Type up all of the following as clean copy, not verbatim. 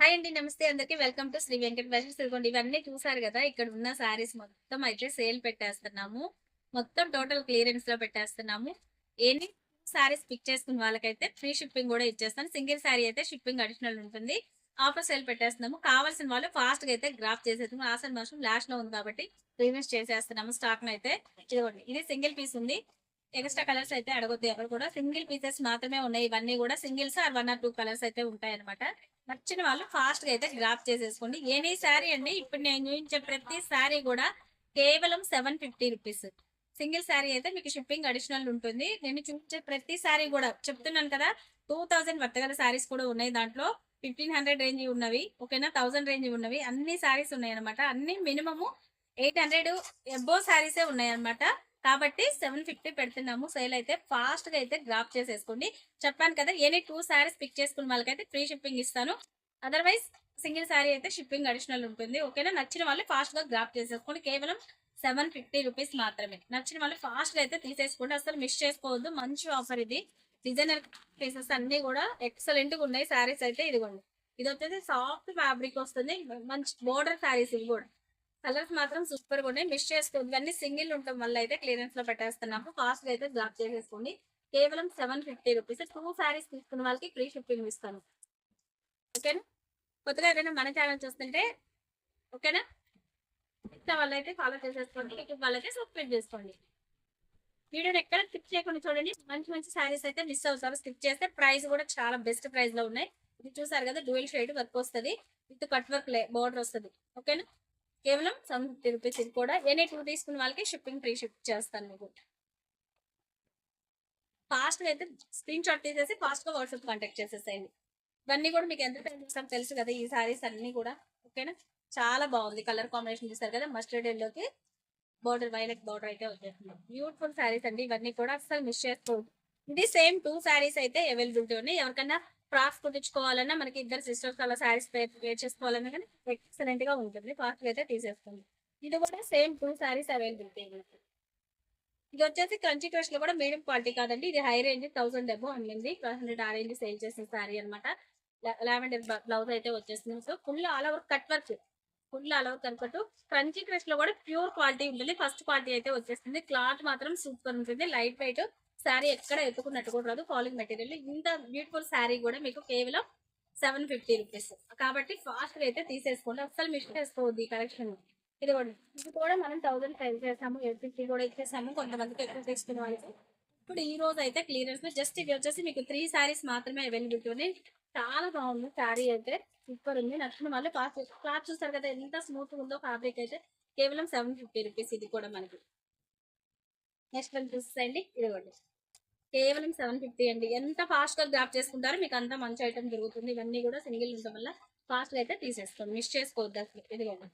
Hi అండి. నమస్తే అందరికి. Welcome to Shri Venkata Fashions. ఇదిగోండి ఇవన్నీ చూసారు కదా! ఇక్కడ ఉన్న శారీస్ మొత్తం అయితే సేల్ పెట్టేస్తున్నాము. మొత్తం టోటల్ క్లియరెన్స్ లో పెట్టేస్తున్నాము. ఎనీ శారీస్ పిక్ చేసుకున్న వాళ్ళకైతే ఫ్రీ షిప్పింగ్ కూడా ఇచ్చేస్తాను. సింగిల్ శారీ అయితే షిప్పింగ్ అడిషనల్ ఉంటుంది. ఆఫర్ సేల్ పెట్టేస్తున్నాము. కావాల్సిన వాళ్ళు ఫాస్ట్ గా అయితే గ్రాప్ చేసేస్తున్నాము. ఆషాఢ మాసం లాస్ట్ లో ఉంది కాబట్టి రిలీజ్ చేసేస్తున్నాము స్టాక్ అయితే. ఇదిగోండి ఇది సింగిల్ పీస్ ఉంది. ఎక్స్ట్రా కలర్స్ అయితే అడగొద్దు ఎవరు కూడా. సింగిల్ పీసెస్ మాత్రమే ఉన్నాయి. ఇవన్నీ కూడా సింగిల్స్ ఆర్ 1 ఆర్ 2 కలర్స్ అయితే ఉంటాయి అనమాట. నచ్చిన వాళ్ళు ఫాస్ట్ గా అయితే గ్రాప్ చేసేసుకోండి. ఎనీ శారీ అండి, ఇప్పుడు నేను చూపించే ప్రతి శారీ కూడా కేవలం 750 రూపీస్. సింగిల్ శారీ అయితే మీకు షిప్పింగ్ అడిషనల్ ఉంటుంది. నేను చూపించే ప్రతి శారీ కూడా చెప్తున్నాను కదా, 2000 వర్తగల శారీస్ కూడా ఉన్నాయి. దాంట్లో 1500 రేంజ్ ఉన్నవి, ఓకేనా, 1000 రేంజ్ ఉన్నవి, అన్ని శారీస్ ఉన్నాయి అనమాట. అన్ని మినిమము 800 ఎబో శారీసే ఉన్నాయి అనమాట. కాబట్టి 750 పెడుతున్నాము. సేల్ అయితే ఫాస్ట్ గా అయితే గ్రాప్ చేసేసుకోండి. చెప్పాను కదా, ఎనీ 2 శారీస్ పిక్ చేసుకున్న వాళ్ళకైతే ఫ్రీ షిప్పింగ్ ఇస్తాను. అదర్వైజ్ సింగిల్ శారీ అయితే షిప్పింగ్ అడిషనల్ ఉంటుంది. ఓకేనా, నచ్చిన వాళ్ళు ఫాస్ట్ గా గ్రాప్ చేసేసుకోండి. కేవలం 750 రూపీస్ మాత్రమే. నచ్చిన వాళ్ళు ఫాస్ట్ గా అయితే తీసేసుకోండి. అసలు మిస్ చేసుకోవద్దు. మంచి ఆఫర్ ఇది. డిజైనర్ పీసెస్ అన్ని కూడా ఎక్సలెంట్ గా ఉన్నాయి. శారీస్ అయితే ఇదిగోండి, ఇది వచ్చేసి సాఫ్ట్ ఫ్యాబ్రిక్ వస్తుంది. మంచి బోర్డర్ శారీస్ ఇవి కూడా. కలర్స్ మాత్రం సూపర్ గా ఉన్నాయి. మిస్ చేసుకోండి. ఇవన్నీ సింగిల్ ఉండటం వల్ల అయితే క్లియరెన్స్ లో పెట్టేస్తున్నాము. ఫాస్ట్ గా అయితే డ్రాప్ చేసేసుకోండి. కేవలం 750 రూపీస్. 2 శారీస్ తీసుకున్న వాళ్ళకి ఫ్రీ షిప్పింగ్ ఇస్తాను. ఓకేనా, కొత్తగా ఏదైనా మన ఛానల్ చూస్తుంటే ఓకేనా, ఇచ్చే వాళ్ళైతే ఫాలో చేసేసుకోండి. యూట్యూబ్ వాళ్ళైతే సబ్స్క్రైబ్ చేసుకోండి. వీడియోని ఎక్కడ స్కిప్ చేయకుండా చూడండి. మంచి మంచి శారీస్ అయితే మిస్ అవుతారు స్కిప్ చేస్తే. ప్రైస్ కూడా చాలా బెస్ట్ ప్రైస్ లో ఉన్నాయి. ఇది చూసారు కదా, డ్యూయల్ షేడ్ వర్క్ వస్తుంది, విత్ కట్ వర్క్ బోర్డర్ వస్తుంది. ఓకేనా, కేవలం 750 రూపీస్. ఇది కూడా ఎనీ 2 తీసుకున్న వాళ్ళకి షిప్పింగ్ ఫ్రీ షిప్ చేస్తాను. మీకు ఫాస్ట్ గా అయితే స్క్రీన్ షాట్ తీసేసి ఫాస్ట్ గా వాట్సాప్ కాంటాక్ట్ చేసేసేయండి. ఇవన్నీ కూడా మీకు ఎంత టైం చేస్తాం తెలుసు కదా, ఈ సారీస్ అన్ని కూడా. ఓకేనా, చాలా బాగుంది. కలర్ కాంబినేషన్ చూసారు కదా, మస్టర్డ్ ఎల్లోకి బార్డర్, వైలెట్ బార్డర్ అయితే వచ్చేస్తుంది. బ్యూటిఫుల్ శారీస్ అండి ఇవన్నీ కూడా. అసలు మిస్ చేసుకోవద్దు. ఇది సేమ్ 2 శారీస్ అయితే అవైలబిలిటీ ఉన్నాయి. ఎవరికైనా ఫ్రాక్స్ కుట్టించుకోవాలన్నా, మనకి ఇద్దరు సిస్టర్స్ అలా శారీస్ పే చేసుకోవాలన్నా కానీ ఎక్సలెంట్ గా ఉంటుంది. ఫాస్ట్ గా అయితే తీసేసుకోండి. ఇది కూడా సేమ్ 2 శారీస్ అవైలబిలిటీ. ఇది వచ్చేసి కంచి క్రష్ లో కూడా మీడియం క్వాలిటీ కాదండి, ఇది హై రేంజ్ 1000 డెబో అమ్మింది. 1200 ఆ రేంజ్ సేల్ చేసిన శారీ అనమాట. లావెండర్ బ్లౌజ్ అయితే వచ్చేస్తుంది. So full all over cut work, full all over కనుకట్టు. క్రంచీ క్రష్ లో కూడా ప్యూర్ క్వాలిటీ ఉంటుంది. ఫస్ట్ క్వాలిటీ అయితే వచ్చేస్తుంది. క్లాత్ మాత్రం సూపర్ ఉంటుంది. లైట్ వెయిట్ శారీ, ఎక్కడ ఎత్తుకున్నట్టు కూడా రాదు. Falling material. ఇంత బ్యూటిఫుల్ శారీ కూడా మీకు కేవలం 750 రూపీస్. కాబట్టి ఫాస్ట్ గా అయితే తీసేసుకోండి. అసలు మిస్ చేసుకోవద్దు ఈ కలెక్షన్. ఇది కూడా మనం 1000 సేల్ చేసాము, 850 కూడా ఇచ్చేసాము కొంతమందికి ఎక్కువ తీసుకునే వాళ్ళకి. ఇప్పుడు ఈ రోజు అయితే క్లియరెన్స్ లో జస్ట్ ఇవి వచ్చేసి మీకు 3 శారీస్ మాత్రమే అవైలబిలిటీ ఉన్నాయి. చాలా బాగుంది శారీ అయితే, సూపర్ ఉంది. నచ్చిన వాళ్ళు క్లాత్ చూస్తారు కదా ఎంత స్మూత్ ఉందో. ఫ్యాబ్రిక్ అయితే కేవలం 750 రూపీస్. ఇది కూడా మనకి నెక్స్ట్ వన్ చూసేయండి. ఇదిగోండి, కేవలం 750 అండి. ఎంత ఫాస్ట్ గా గ్రాప్ చేసుకుంటారో మీకు అంత మంచి ఐటమ్ దొరుకుతుంది. ఇవన్నీ కూడా సింగిల్ ఉండటం వల్ల ఫాస్ట్ గా అయితే తీసేసుకోండి. మిస్ చేసుకోవద్దు అసలు. ఇదిగోండి,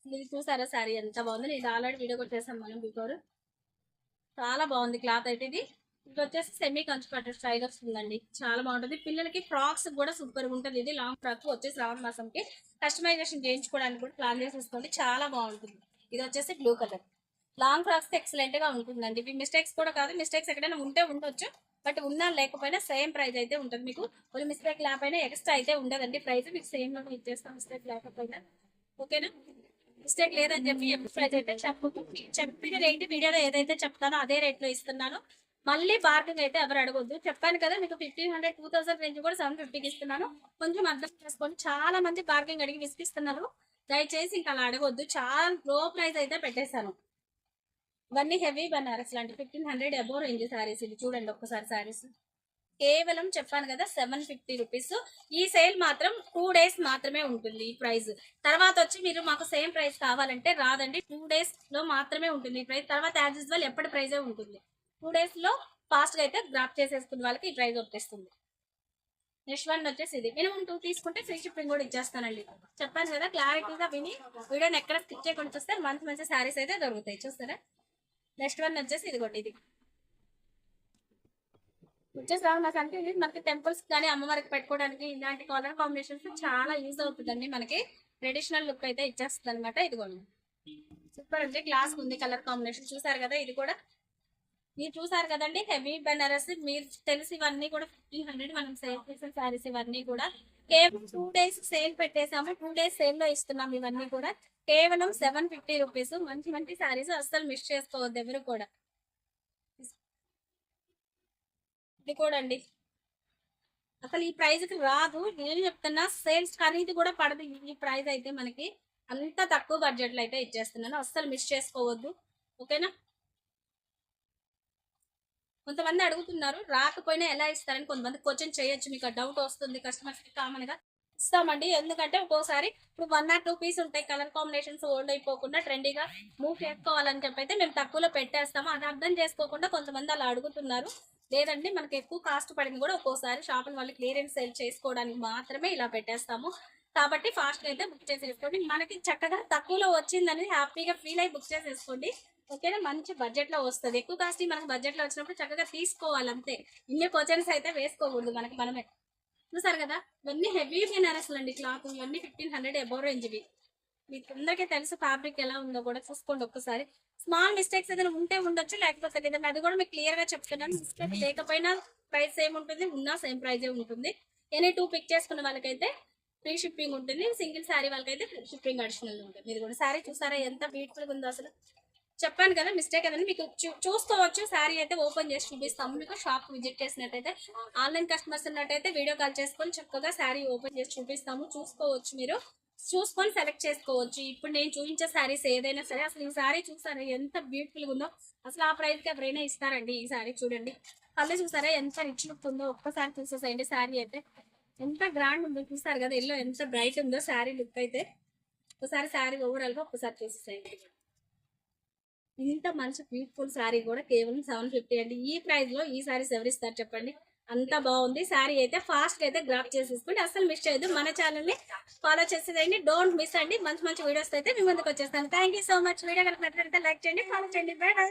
ఇది చూసారా శారీ ఎంత బాగుంది. నేను ఆల్రెడీ వీడియో కూడా చేసాను మనం బిఫోర్. చాలా బాగుంది క్లాత్ అయితే. ఇది వచ్చేసి సెమీ కంచి పట్టు స్టైల్ వస్తుందండి. చాలా బాగుంటుంది. పిల్లలకి ఫ్రాక్స్ కూడా సూపర్ గా ఉంటుంది. ఇది లాంగ్ ఫ్రాక్ వచ్చేసి శ్రావణ మాసంకి కస్టమైజేషన్ చేయించుకోవడానికి కూడా ప్లాన్ చేసేసుకోండి. చాలా బాగుంటుంది. ఇది వచ్చేసి blue colour. Long frocks excellent గా ఉంటుందండి. ఇవి మిస్టేక్స్ కూడా కాదు. మిస్టేక్స్ ఎక్కడైనా ఉంటే ఉండొచ్చు, బట్ ఉన్నా లేకపోయినా సేమ్ ప్రైస్ అయితే ఉంటుంది. మీకు ఒక మిస్టేక్ లేకపోయినా ఎక్స్ట్రా అయితే ఉండదండి. ప్రైస్ మీకు సేమ్ లో ఇచ్చేస్తాం మిస్టేక్ లేకపోయినా. ఓకేనా, మిస్టేక్ లేదని చెప్పి ఎప్పుడు ప్రైస్ అయితే చెప్పిన రేట్ వీడియోలో ఏదైతే చెప్తానో అదే రేట్ లో ఇస్తున్నాను. మళ్ళీ బార్గెన్ అయితే ఎవరు అడగొద్దు. చెప్పాను కదా మీకు 1500 2000 రేంజ్ కూడా 750కి ఇస్తున్నాను. కొంచెం అర్థం చేసుకోండి. చాలా మంది బార్గెన్ అడిగి విసిగిస్తున్నారు. దయచేసి ఇంకా అలా అడగొద్దు. చాలా లో ప్రైస్ అయితే పెట్టేశాను. ఇవన్నీ హెవీ బనారస్ లాంటి 1500 అబోవ్ రేంజ్ శారీస్. ఇది చూడండి ఒక్కసారి శారీస్. కేవలం చెప్పాను కదా 750 రూపీస్. ఈ సేల్ మాత్రం 2 డేస్ మాత్రమే ఉంటుంది ఈ ప్రైస్. తర్వాత వచ్చి మీరు మాకు సేమ్ ప్రైస్ కావాలంటే రాదండి. 2 డేస్ లో మాత్రమే ఉంటుంది ఈ ప్రైస్. తర్వాత యాజ్ యూజువల్ ఎప్పటి ప్రైజే ఉంటుంది. 2 డేస్ లో ఫాస్ట్ గా అయితే గ్రాప్ చేసేసుకున్న వాళ్ళకి ఈ ప్రైస్ వచ్చేస్తుంది. నెక్స్ట్ వన్ వచ్చేసి ఇది మినిమం 2 తీసుకుంటే ఫ్రీ షిప్పింగ్ కూడా ఇచ్చేస్తానండి. చెప్పాను కదా, క్లారిటీగా విని వీడియోని ఎక్కడ స్కిప్ చేయకుండా చూస్తే మంచి మంచి శారీస్ అయితే దొరుకుతాయి. చూస్తారా. నెక్స్ట్ వన్ వచ్చేసి ఇదిగోండి, ఇది వచ్చేసి నాకు అంటే ఇది మనకి టెంపుల్స్ కానీ అమ్మవారికి పెట్టుకోవడానికి ఇలాంటి కలర్ కాంబినేషన్స్ చాలా యూజ్ అవుతుందండి. మనకి ట్రెడిషనల్ లుక్ అయితే ఇచ్చేస్తుంది అనమాట. ఇదిగోండి, సూపర్ అంటే క్లాస్ ఉంది కలర్ కాంబినేషన్. చూసారు కదా, ఇది కూడా మీరు చూసారు కదండి హెవీ బెనారస్, మీరు తెలిసి ఇవన్నీ కూడా 1500 మనం సేల్ చేసిన శారీస్ ఇవన్నీ కూడా కేవలం 2 days సేల్ పెట్టేసాము. 2 days సేల్ లో ఇస్తున్నాం ఇవన్నీ కూడా కేవలం 750 రూపీస్. మంచి మంచి శారీస్ అస్సలు మిస్ చేసుకోవద్దు ఎవరు కూడా. ఇది కూడా అండి అసలు ఈ ప్రైస్ కి రాదు, నేను చెప్తున్నా. సేల్స్ ఖరీదు కూడా పడదు ఈ ప్రైస్ అయితే మనకి. అంత తక్కువ బడ్జెట్ లో అయితే ఇచ్చేస్తున్నాను, అస్సలు మిస్ చేసుకోవద్దు. ఓకేనా. కొంతమంది అడుగుతున్నారు రాకపోయినా ఎలా ఇస్తారని, కొంతమంది క్వశ్చన్ చేయొచ్చు, మీకు డౌట్ వస్తుంది కస్టమర్స్ కి. కామన్ గా ఇస్తామండి, ఎందుకంటే ఒక్కోసారి ఇప్పుడు 1 or 2 పీస్ ఉంటాయి, కలర్ కాంబినేషన్స్ ఓల్డ్ అయిపోకుండా ట్రెండీగా మూవ్ చేసుకోవాలని చెప్పి అయితే మేము తక్కువలో పెట్టేస్తాము. అది అర్థం చేసుకోకుండా కొంతమంది అలా అడుగుతున్నారు. లేదండి మనకి ఎక్కువ కాస్ట్ పడింది కూడా ఒక్కోసారి షాపుల వాళ్ళు క్లియరెన్స్ సేల్ చేసుకోవడానికి మాత్రమే ఇలా పెట్టేస్తాము. కాబట్టి ఫాస్ట్ గా అయితే బుక్ చేసేసుకోండి. మనకి చక్కగా తక్కువలో వచ్చిందని హ్యాపీగా ఫీల్ అయ్యి బుక్ చేసేసుకోండి. ఓకేనా. మంచి బడ్జెట్ లో వస్తుంది. ఎక్కువ కాస్ట్ మనకి బడ్జెట్ లో వచ్చినప్పుడు చక్కగా తీసుకోవాలి అంతే. ఇన్ని క్వశ్చన్స్ అయితే వేసుకోకూడదు మనకి మనమే. చూసారు కదా ఇవన్నీ హెవీ బెనారస్ అండి. క్లాత్ ఇవన్నీ 1500 అబౌవ్ రేంజ్వి. మీకు అందరికీ తెలుసు ఫ్యాబ్రిక్ ఎలా ఉందో కూడా చూసుకోండి ఒక్కసారి. స్మాల్ మిస్టేక్స్ ఏదైనా ఉంటే ఉండొచ్చు, లేకపోతే లేదంటే అది కూడా మీకు క్లియర్ గా చెప్తున్నాను. మిస్టేక్ లేకపోయినా ప్రైస్ సేమ్ ఉంటుంది, ఉన్నా సేమ్ ప్రైజే ఉంటుంది. ఎనీ 2 పిక్ చేసుకున్న వాళ్ళకైతే ఫ్రీ షిప్పింగ్ ఉంటుంది, సింగిల్ శారీ వాళ్ళకైతే షిప్పింగ్ అడిషనల్ ఉంటుంది. మీరు కూడా శారీ చూసారా ఎంత బ్యూటిఫుల్ గా ఉందో అసలు. చెప్పాను కదా మిస్టేక్ ఏదైనా మీకు చూసుకోవచ్చు. శారీ అయితే ఓపెన్ చేసి చూపిస్తాము మీకు. షాప్ విజిట్ చేసినట్టయితే, ఆన్లైన్ కస్టమర్స్ ఉన్నట్టయితే వీడియో కాల్ చేసుకొని చక్కగా శారీ ఓపెన్ చేసి చూపిస్తాము, చూసుకోవచ్చు. మీరు చూసుకొని సెలెక్ట్ చేసుకోవచ్చు. ఇప్పుడు నేను చూపించే శారీస్ ఏదైనా సరే, అసలు ఈ శారీ చూసారా ఎంత బ్యూటిఫుల్ గా ఉందో. అసలు ఆ ప్రైస్ కి ఎవరైనా ఇస్తారండి ఈ శారీ. చూడండి కళ్ళు చూసారా ఎంత రిచ్ లుక్ ఉందో. ఒక్కసారి చూసేసేయండి శారీ అయితే ఎంత గ్రాండ్ ఉందో. చూసారు కదా ఎల్లో ఎంత బ్రైట్ ఉందో శారీ లుక్ అయితే. ఒకసారి శారీ ఓవరాల్ గా ఒక్కసారి చూసేసేయండి. ఇంత మంచి బ్యూటిఫుల్ శారీ కూడా కేవలం 750 అండి. ఈ ప్రైస్ లో ఈ శారీస్ ఎవరిస్తారు చెప్పండి. అంత బాగుంది శారీ అయితే. ఫాస్ట్ అయితే గ్రాప్ చేసేసుకోండి, అసలు మిస్ చేయొద్దు. మన ఛానల్ ని ఫాలో చేసేదండి, డోంట్ మిస్ అండి. మంచి మంచి వీడియోస్ అయితే మీ ముందుకు వచ్చేస్తాను. Thank you so much. Video కనుక నచ్చినట్లయితే లైక్ చేయండి, ఫాలో చేయండి. By by.